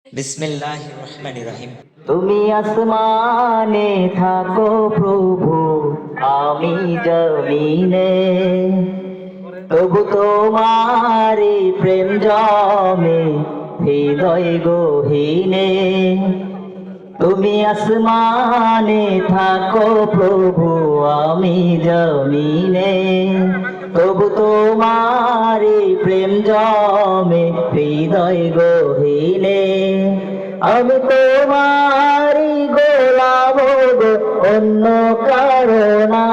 বিসমিল্লাহির রহমানির রহিম। তুমি আসমানে থাকো প্রভু, আমি জমিনে, তবু তোমারি প্রেম জমে হৃদয় গহীনে। তুমি আসমানে থাকো প্রভু, আমি জমিনে, তবু তোমারি প্রেম জমে হৃদয় গহীনে। আমি তোমারি গোলাম গো, অন্য কারো না।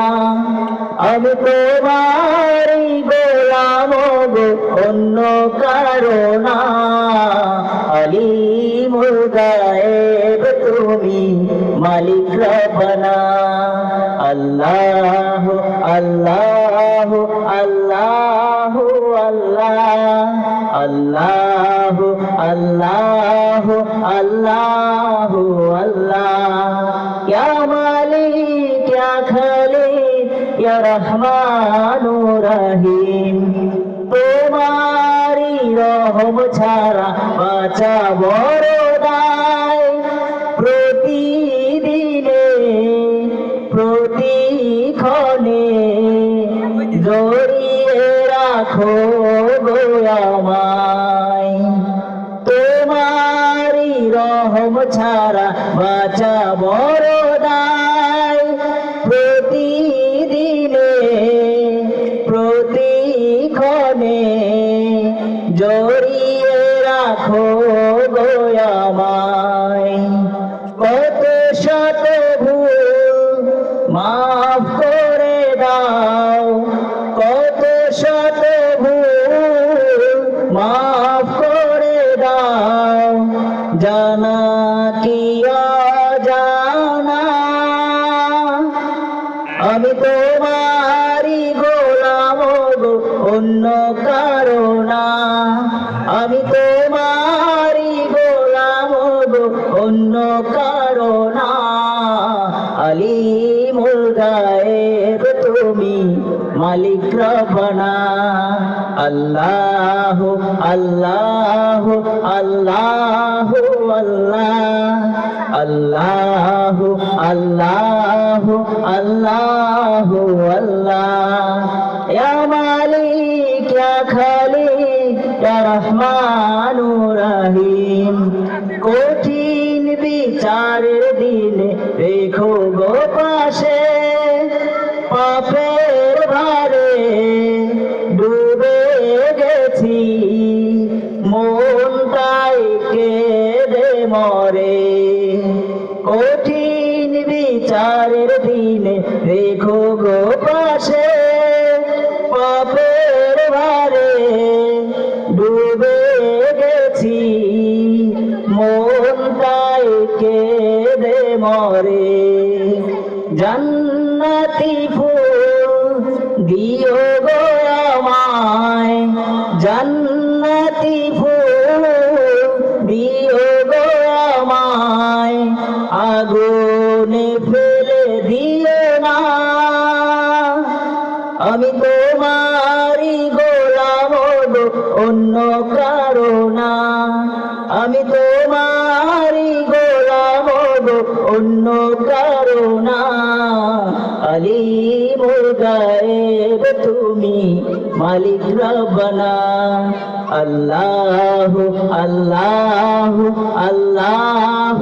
আমি তোমারি গোলাম গো, অন্য কারো না। আলিমুল গায়েব তুমি, মালিক রব্বানা। আল্লাহ আল্লাহ আল্লাহ আল্লাহ আল্লাহ আল্লাহ আল্লাহ আল্লাহ। ইয়া মালিক ইয়া খালিক ইয়া রহমানুর রহিম, তোমারি রহম ছাড়া বাঁচা বড় দায়। প্রতিদিনে প্রতিক্ষণে জড়িয়ে রাখো গো আমায়। তোমারি রহম ছাড়া বাঁচা বড় দায়। প্রতিদিনে প্রতিক্ষণে জড়িয়ে রাখো গো আমায়। কত শত ভুল মাফ করে দাও, কত শত ভুল মাফ করে দাও, জানা কি অজানা। আমি তোমারি গোলাম গো, অন্য কারো না। আমি তোমারি গোলাম গো, অন্য কারো না। আলিমুল গায়েব তুমি, মালিক রব্বানা। আল্লাহ আল্লাহ আল্লাহ আল্লাহ আল্লাহ আল্লাহ আল্লাহ আল্লাহ। ইয়া মালিক ইয়া খালিক ইয়া রহমানুর রহিম, কঠিন বিচারের দিনে রেখো গো পাশে। পাপের ভারে ডুবে গেছি, মনটাই কেঁদে মরে। কঠিন বিচারের দিনে রেখো গো পাশে। পাপের ভারে ডুবে গেছি, মনটাই কেঁদে মরে। জান্নাতি ফুল দিও গো আমায়, জান্নাতি ফুল দিও গো আমায়। আগুনে ফেলে দিও না, আমি তোমারি গোলাম গো, অন্য কারো না। আমি তোমারি গোলাম গো, অন্য কারো না। আলিমুল গায়েব তুমি, মালিক রব্বানা। আল্লাহ আল্লাহ আল্লাহ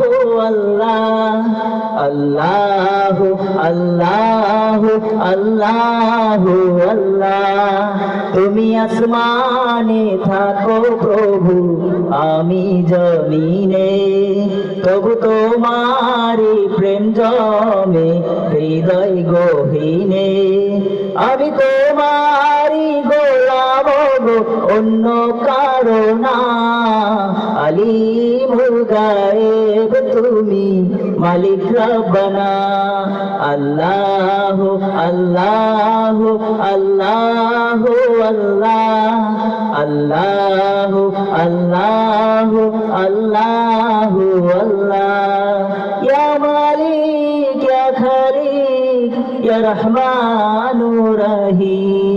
আল্লাহ আল্লাহ আল্লাহ আল্লাহ আল্লাহ। তুমি আসমানে থাকো প্রভু, আমি জমিনে, তবু তোমারি প্রেম জমে হৃদয় গহীনে। আমি তোমারি গোলাম গো, অন্য কারো না। আলিমুল গায়েব তুমি, মালিক রব্বানা। আল্লাহ আল্লাহ আল্লাহ আল্লাহ আল্লাহ আল্লাহ আল্লাহ আল্লাহ। ইয়া মালিক ইয়া খালিক ইয়া রহমানুর রহিম।